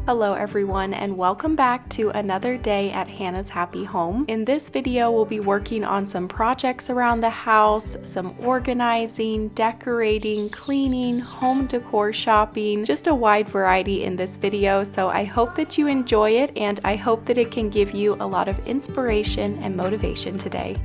Hello everyone, and welcome back to another day at Hannah's Happy Home. In this video, we'll be working on some projects around the house, some organizing, decorating, cleaning, home decor shopping, just a wide variety in this video. So I hope that you enjoy it, and I hope that it can give you a lot of inspiration and motivation today.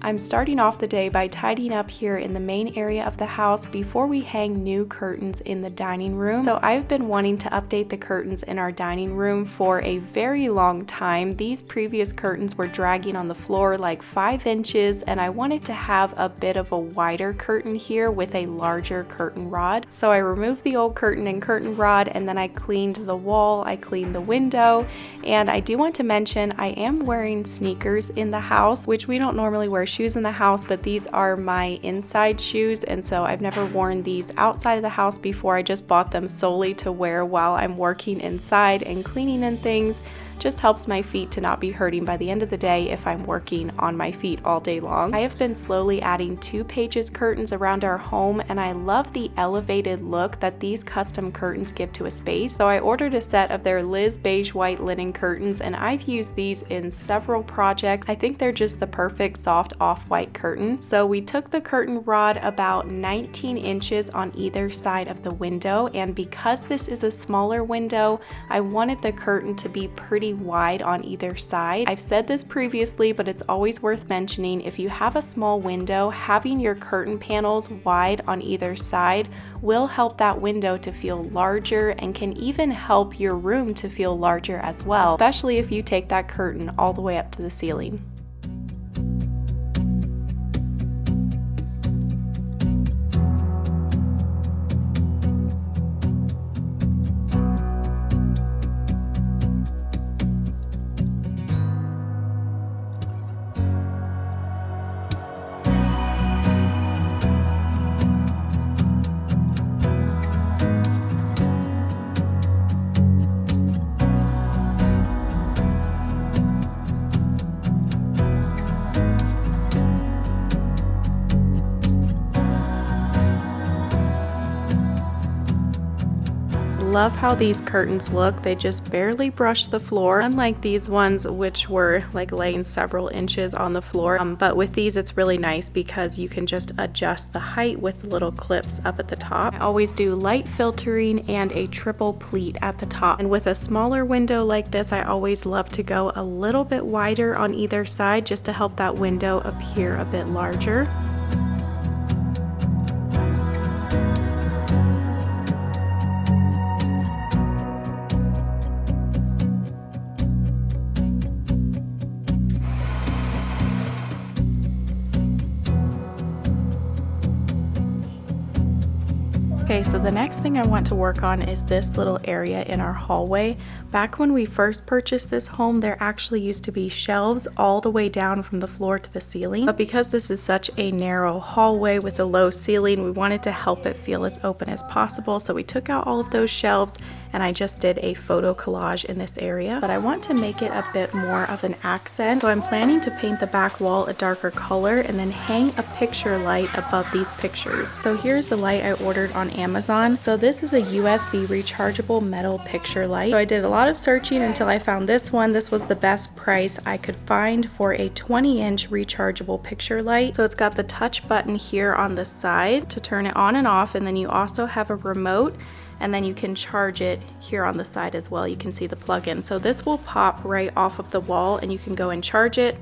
I'm starting off the day by tidying up here in the main area of the house before we hang new curtains in the dining room. So I've been wanting to update the curtains in our dining room for a very long time. These previous curtains were dragging on the floor like 5 inches, and I wanted to have a bit of a wider curtain here with a larger curtain rod. So I removed the old curtain and curtain rod, and then I cleaned the wall, I cleaned the window, and I do want to mention I am wearing sneakers in the house, which we don't normally wear shoes in the house, but these are my inside shoes, and so I've never worn these outside of the house before. I just bought them solely to wear while I'm working inside and cleaning and things. Just helps my feet to not be hurting by the end of the day if I'm working on my feet all day long. I have been slowly adding 2 pages curtains around our home, and I love the elevated look that these custom curtains give to a space. So I ordered a set of their Liz beige white linen curtains, and I've used these in several projects. I think they're just the perfect soft off-white curtain. So we took the curtain rod about 19 inches on either side of the window, and because this is a smaller window, I wanted the curtain to be pretty wide on either side. I've said this previously, but it's always worth mentioning. If you have a small window, having your curtain panels wide on either side will help that window to feel larger and can even help your room to feel larger as well, especially if you take that curtain all the way up to the ceiling. Love how these curtains look. They just barely brush the floor, unlike these ones which were like laying several inches on the floor. But with these it's really nice because you can just adjust the height with little clips up at the top. I always do light filtering and a triple pleat at the top, and with a smaller window like this I always love to go a little bit wider on either side just to help that window appear a bit larger. Okay, so the next thing I want to work on is this little area in our hallway. Back when we first purchased this home, there actually used to be shelves all the way down from the floor to the ceiling. But because this is such a narrow hallway with a low ceiling, we wanted to help it feel as open as possible. So we took out all of those shelves, and I just did a photo collage in this area. But I want to make it a bit more of an accent. So I'm planning to paint the back wall a darker color and then hang a picture light above these pictures. So here's the light I ordered on Amazon. So this is a USB rechargeable metal picture light. So I did a lot of searching until I found this one. This was the best price I could find for a 20-inch rechargeable picture light. So it's got the touch button here on the side to turn it on and off, and then you also have a remote, and then you can charge it here on the side as well. You can see the plug-in. So this will pop right off of the wall, and you can go and charge it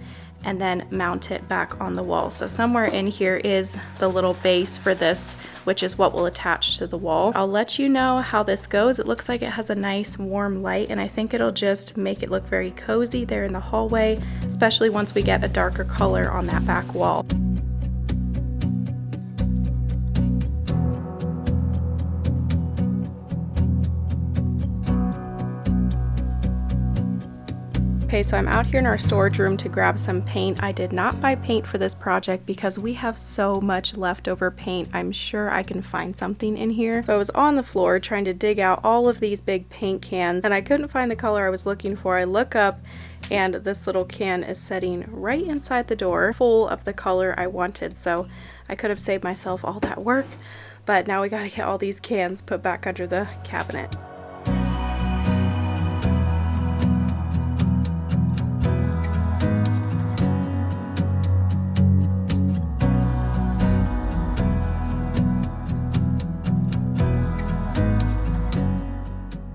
and then mount it back on the wall. So somewhere in here is the little base for this, which is what will attach to the wall. I'll let you know how this goes. It looks like it has a nice warm light, and I think it'll just make it look very cozy there in the hallway, especially once we get a darker color on that back wall. Okay, so I'm out here in our storage room to grab some paint. I did not buy paint for this project because we have so much leftover paint. I'm sure I can find something in here. So I was on the floor trying to dig out all of these big paint cans and I couldn't find the color I was looking for. I look up and this little can is sitting right inside the door full of the color I wanted. So I could have saved myself all that work, but now we gotta get all these cans put back under the cabinet.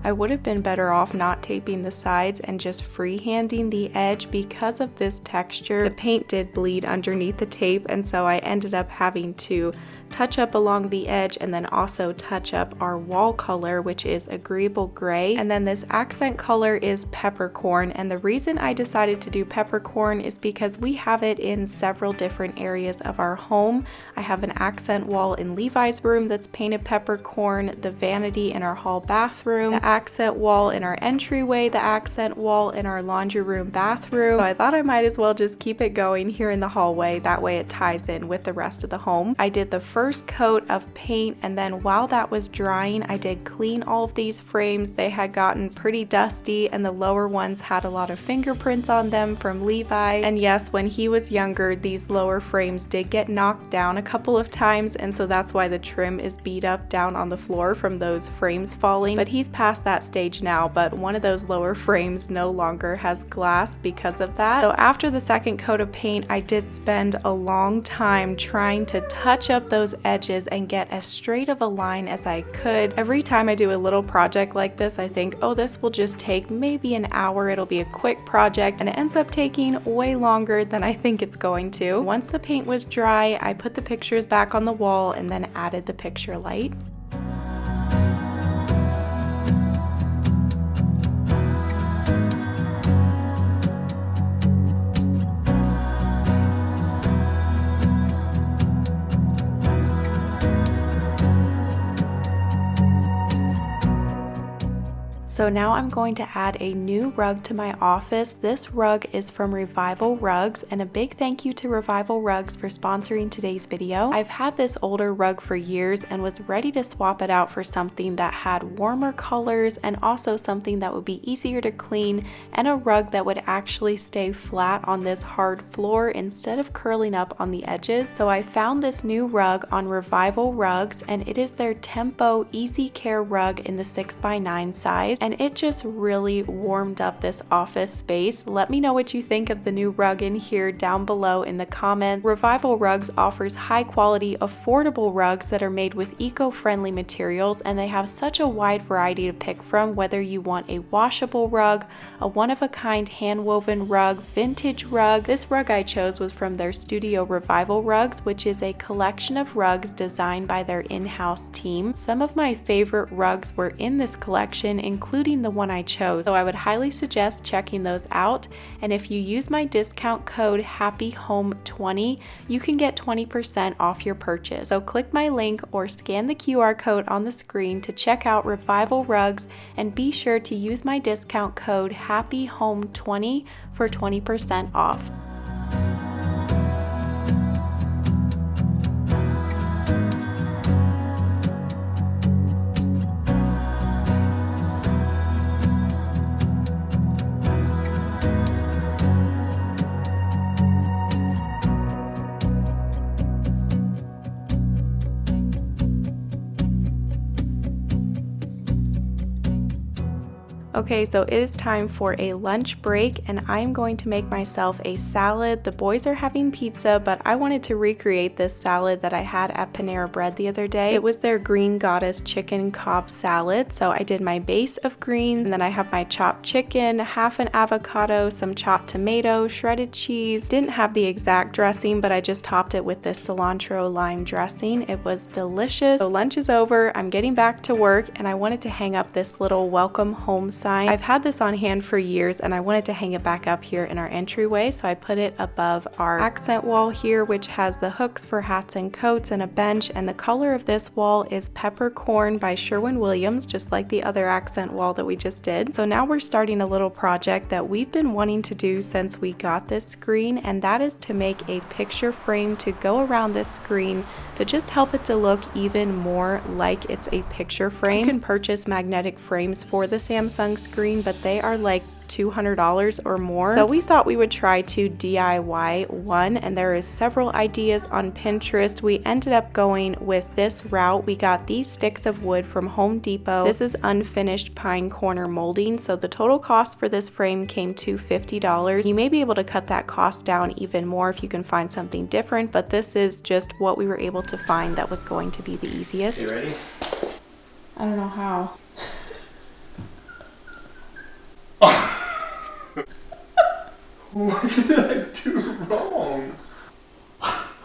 I would have been better off not taping the sides and just freehanding the edge because of this texture. The paint did bleed underneath the tape, and so I ended up having to touch up along the edge and then also touch up our wall color, which is agreeable gray, and then this accent color is peppercorn. And the reason I decided to do peppercorn is because we have it in several different areas of our home. I have an accent wall in Levi's room that's painted peppercorn, the vanity in our hall bathroom, the accent wall in our entryway, the accent wall in our laundry room bathroom. So I thought I might as well just keep it going here in the hallway, that way it ties in with the rest of the home. I did the first coat of paint, and then while that was drying I did clean all of these frames. They had gotten pretty dusty and the lower ones had a lot of fingerprints on them from Levi, and yes, when he was younger these lower frames did get knocked down a couple of times, and so that's why the trim is beat up down on the floor from those frames falling. But he's past that stage now, but one of those lower frames no longer has glass because of that. So after the second coat of paint I did spend a long time trying to touch up those edges and get as straight of a line as I could. Every time I do a little project like this I think, oh, this will just take maybe an hour, it'll be a quick project, and it ends up taking way longer than I think it's going to. Once the paint was dry I put the pictures back on the wall and then added the picture light. So now I'm going to add a new rug to my office. This rug is from Revival Rugs, and a big thank you to Revival Rugs for sponsoring today's video. I've had this older rug for years and was ready to swap it out for something that had warmer colors and also something that would be easier to clean and a rug that would actually stay flat on this hard floor instead of curling up on the edges. So I found this new rug on Revival Rugs, and it is their Tempo Easy Care rug in the 6x9 size. And it just really warmed up this office space. Let me know what you think of the new rug in here down below in the comments. Revival Rugs offers high quality, affordable rugs that are made with eco-friendly materials, and they have such a wide variety to pick from, whether you want a washable rug, a one-of-a-kind hand-woven rug, vintage rug. This rug I chose was from their studio Revival Rugs, which is a collection of rugs designed by their in-house team. Some of my favorite rugs were in this collection, including the one I chose, so I would highly suggest checking those out. And if you use my discount code HAPPYHOME20 you can get 20% off your purchase. So click my link or scan the QR code on the screen to check out Revival Rugs, and be sure to use my discount code HAPPYHOME20 for 20% off. Okay, so it is time for a lunch break, and I'm going to make myself a salad. The boys are having pizza, but I wanted to recreate this salad that I had at Panera Bread the other day. It was their Green Goddess chicken Cobb salad. So I did my base of greens, and then I have my chopped chicken, half an avocado, some chopped tomato, shredded cheese. Didn't have the exact dressing, but I just topped it with this cilantro lime dressing. It was delicious. So lunch is over, I'm getting back to work, and I wanted to hang up this little welcome home sign design. I've had this on hand for years and I wanted to hang it back up here in our entryway, so I put it above our accent wall here, which has the hooks for hats and coats and a bench, and the color of this wall is Peppercorn by Sherwin-Williams, just like the other accent wall that we just did. So now we're starting a little project that we've been wanting to do since we got this screen, and that is to make a picture frame to go around this screen to just help it to look even more like it's a picture frame. You can purchase magnetic frames for the Samsung screen, but they are like $200 or more. So we thought we would try to DIY one, and there is several ideas on Pinterest. We ended up going with this route. We got these sticks of wood from Home Depot. This is unfinished pine corner molding, so the total cost for this frame came to $50. You may be able to cut that cost down even more if you can find something different, but this is just what we were able to find that was going to be the easiest. You ready? I don't know how. What did I do wrong?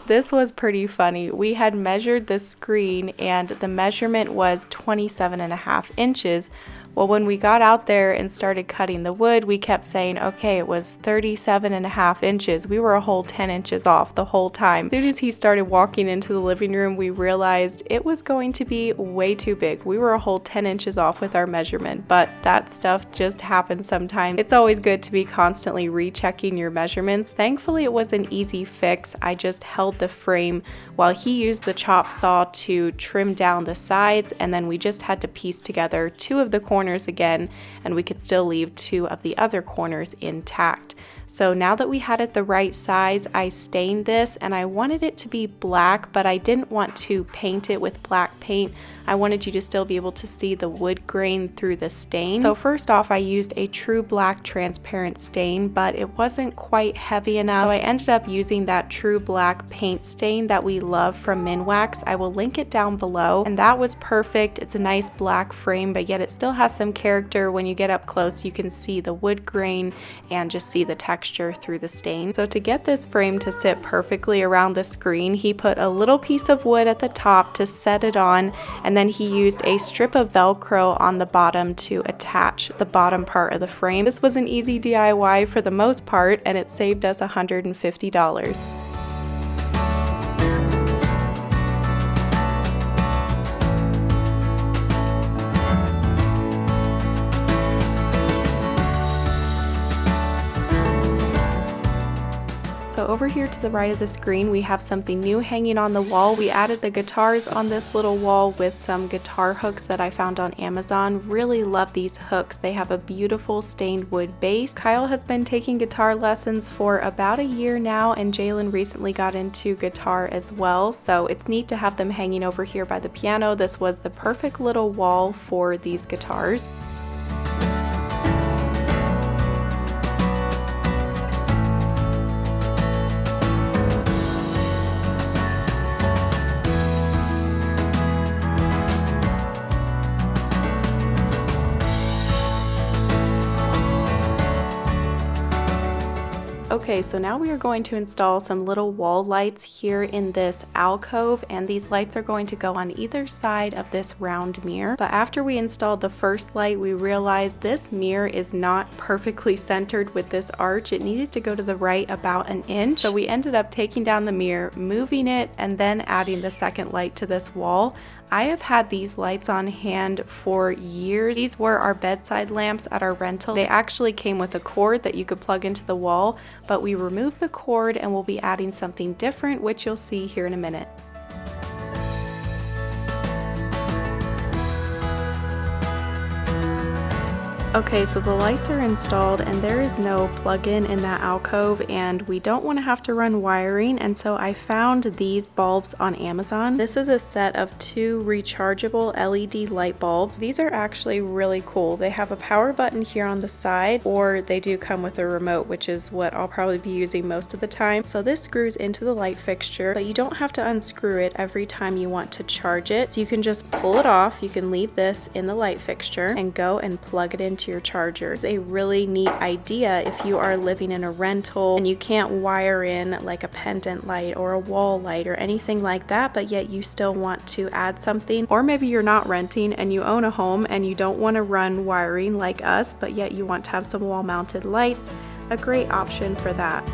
This was pretty funny. We had measured the screen and the measurement was 27.5 inches. Well, when we got out there and started cutting the wood, we kept saying, okay, it was 37.5 inches. We were a whole 10 inches off the whole time. As soon as he started walking into the living room, we realized it was going to be way too big. We were a whole 10 inches off with our measurement, but that stuff just happens sometimes. It's always good to be constantly rechecking your measurements. Thankfully, it was an easy fix. I just held the frame while he used the chop saw to trim down the sides, and then we just had to piece together two of the corners again, and we could still leave two of the other corners intact. So now that we had it the right size, I stained this, and I wanted it to be black, but I didn't want to paint it with black paint. I wanted you to still be able to see the wood grain through the stain. So first off, I used a true black transparent stain, but it wasn't quite heavy enough. So I ended up using that true black paint stain that we love from Minwax. I will link it down below, and that was perfect. It's a nice black frame, but yet it still has some character. When you get up close, you can see the wood grain and just see the texture through the stain. So to get this frame to sit perfectly around the screen, he put a little piece of wood at the top to set it on, and then he used a strip of Velcro on the bottom to attach the bottom part of the frame. This was an easy DIY for the most part, and it saved us $150. So over here to the right of the screen, we have something new hanging on the wall. We added the guitars on this little wall with some guitar hooks that I found on Amazon. Really love these hooks. They have a beautiful stained wood base. Kyle has been taking guitar lessons for about a year now, and Jalen recently got into guitar as well. So it's neat to have them hanging over here by the piano. This was the perfect little wall for these guitars. Okay, so now we are going to install some little wall lights here in this alcove, and these lights are going to go on either side of this round mirror. But after we installed the first light, we realized this mirror is not perfectly centered with this arch. It needed to go to the right about an inch. So we ended up taking down the mirror, moving it, and then adding the second light to this wall. I have had these lights on hand for years. These were our bedside lamps at our rental. They actually came with a cord that you could plug into the wall, but we removed the cord and we'll be adding something different, which you'll see here in a minute. Okay, so the lights are installed and there is no plug-in in that alcove, and we don't want to have to run wiring, and so I found these bulbs on Amazon. This is a set of 2 rechargeable LED light bulbs. These are actually really cool. They have a power button here on the side, or they do come with a remote, which is what I'll probably be using most of the time. So this screws into the light fixture, but you don't have to unscrew it every time you want to charge it. So you can just pull it off. You can leave this in the light fixture and go and plug it into to your charger. It's a really neat idea if you are living in a rental and you can't wire in like a pendant light or a wall light or anything like that, but yet you still want to add something. Or maybe you're not renting and you own a home and you don't want to run wiring like us, but yet you want to have some wall mounted lights. A great option for that.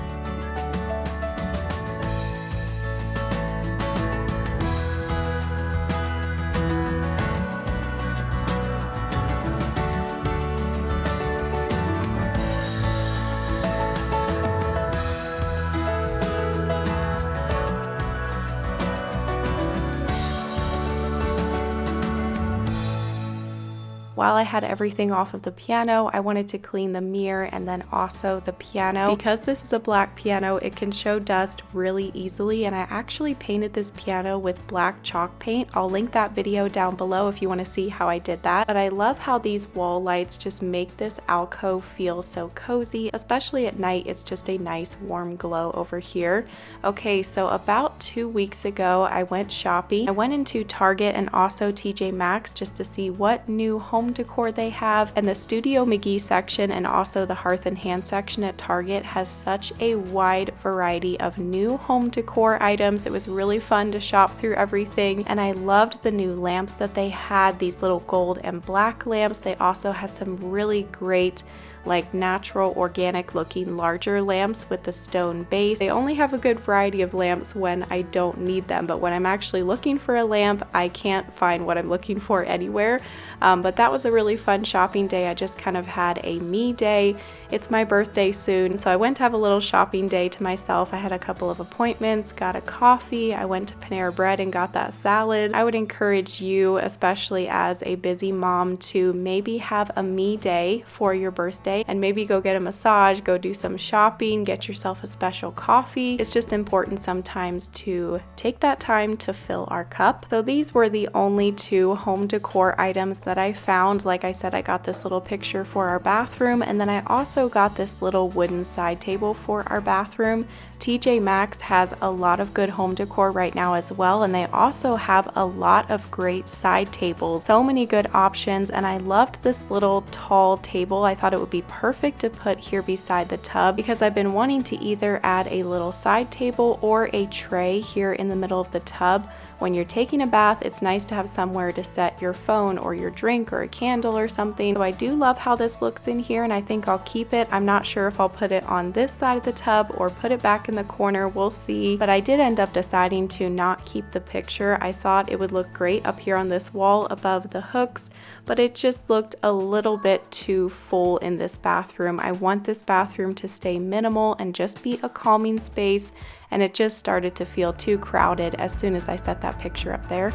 While I had everything off of the piano, I wanted to clean the mirror and then also the piano. Because this is a black piano, it can show dust really easily, and I actually painted this piano with black chalk paint. I'll link that video down below if you want to see how I did that. But I love how these wall lights just make this alcove feel so cozy, especially at night. It's just a nice warm glow over here. Okay, so about 2 weeks ago, I went shopping. I went into Target and also TJ Maxx just to see what new home decor they have, and the Studio McGee section and also the Hearth and Hand section at Target has such a wide variety of new home decor items. It was really fun to shop through everything, and I loved the new lamps that they had, these little gold and black lamps. They also had some really great like natural organic looking larger lamps with the stone base. They only have a good variety of lamps when I don't need them, but when I'm actually looking for a lamp, I can't find what I'm looking for anywhere. But that was a really fun shopping day. I just kind of had a me day. It's my birthday soon, so I went to have a little shopping day to myself. I had a couple of appointments, got a coffee, I went to Panera Bread and got that salad. I would encourage you, especially as a busy mom, to maybe have a me day for your birthday and maybe go get a massage, go do some shopping, get yourself a special coffee. It's just important sometimes to take that time to fill our cup. So these were the only 2 home decor items that I found. Like I said, I got this little picture for our bathroom, and then I also got this little wooden side table for our bathroom. TJ Maxx has a lot of good home decor right now as well, and they also have a lot of great side tables. So many good options, and I loved this little tall table. I thought it would be perfect to put here beside the tub because I've been wanting to either add a little side table or a tray here in the middle of the tub. When you're taking a bath, it's nice to have somewhere to set your phone or your drink or a candle or something. So I do love how this looks in here, and I think I'll keep it. I'm not sure if I'll put it on this side of the tub or put it back in the corner. We'll see. But I did end up deciding to not keep the picture. I thought it would look great up here on this wall above the hooks, but it just looked a little bit too full in this bathroom. I want this bathroom to stay minimal and just be a calming space, and it just started to feel too crowded as soon as I set that picture up there.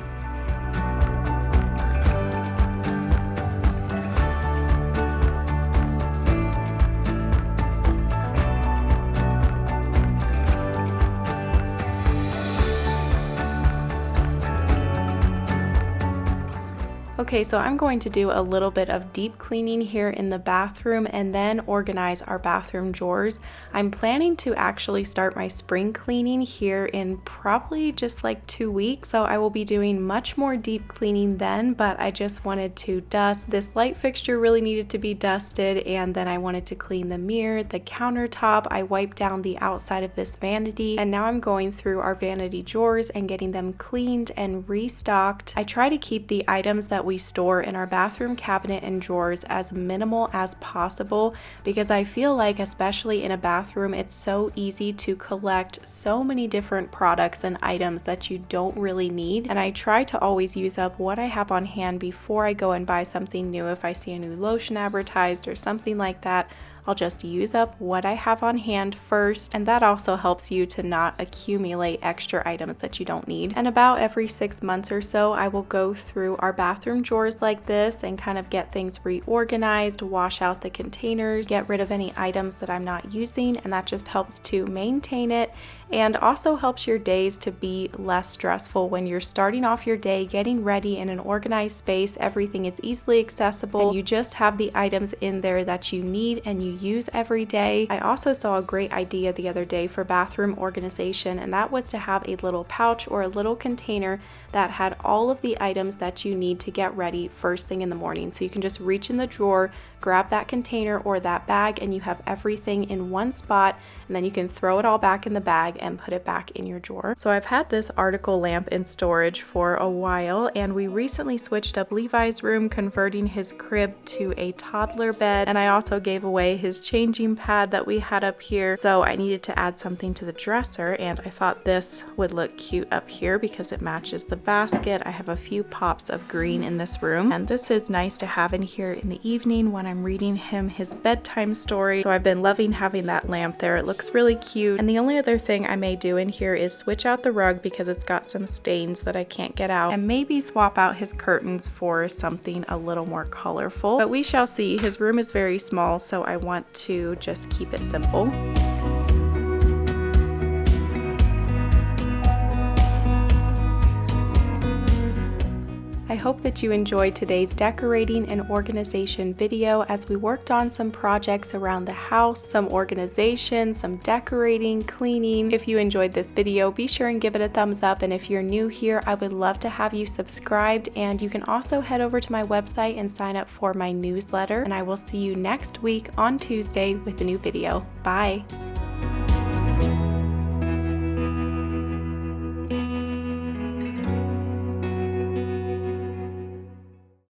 Okay, so I'm going to do a little bit of deep cleaning here in the bathroom and then organize our bathroom drawers. I'm planning to actually start my spring cleaning here in probably just like 2 weeks, so I will be doing much more deep cleaning then, but I just wanted to dust. This light fixture really needed to be dusted, and then I wanted to clean the mirror, the countertop. I wiped down the outside of this vanity, and now I'm going through our vanity drawers and getting them cleaned and restocked. I try to keep the items that we store in our bathroom cabinet and drawers as minimal as possible because I feel like, especially in a bathroom, it's so easy to collect so many different products and items that you don't really need, and I try to always use up what I have on hand before I go and buy something new. If I see a new lotion advertised or something like that, I'll just use up what I have on hand first, and that also helps you to not accumulate extra items that you don't need. And about every 6 months or so, I will go through our bathroom drawers like this and kind of get things reorganized, wash out the containers, get rid of any items that I'm not using, and that just helps to maintain it and also helps your days to be less stressful when you're starting off your day getting ready in an organized space. Everything is easily accessible and you just have the items in there that you need and you use every day. I also saw a great idea the other day for bathroom organization, and that was to have a little pouch or a little container that had all of the items that you need to get ready first thing in the morning. So you can just reach in the drawer, grab that container or that bag, and you have everything in one spot, and then you can throw it all back in the bag and put it back in your drawer. So I've had this article lamp in storage for a while, and we recently switched up Levi's room, converting his crib to a toddler bed, and I also gave away his changing pad that we had up here. So I needed to add something to the dresser, and I thought this would look cute up here because it matches the basket. I have a few pops of green in this room, and this is nice to have in here in the evening when I'm reading him his bedtime story. So I've been loving having that lamp there. It looks really cute. And the only other thing I may do in here is switch out the rug because it's got some stains that I can't get out, and maybe swap out his curtains for something a little more colorful. But we shall see. His room is very small, so I want to just keep it simple. I hope that you enjoyed today's decorating and organization video as we worked on some projects around the house, some organization, some decorating, cleaning. If you enjoyed this video, be sure and give it a thumbs up, and if you're new here, I would love to have you subscribed, and you can also head over to my website and sign up for my newsletter, and I will see you next week on Tuesday with a new video. Bye!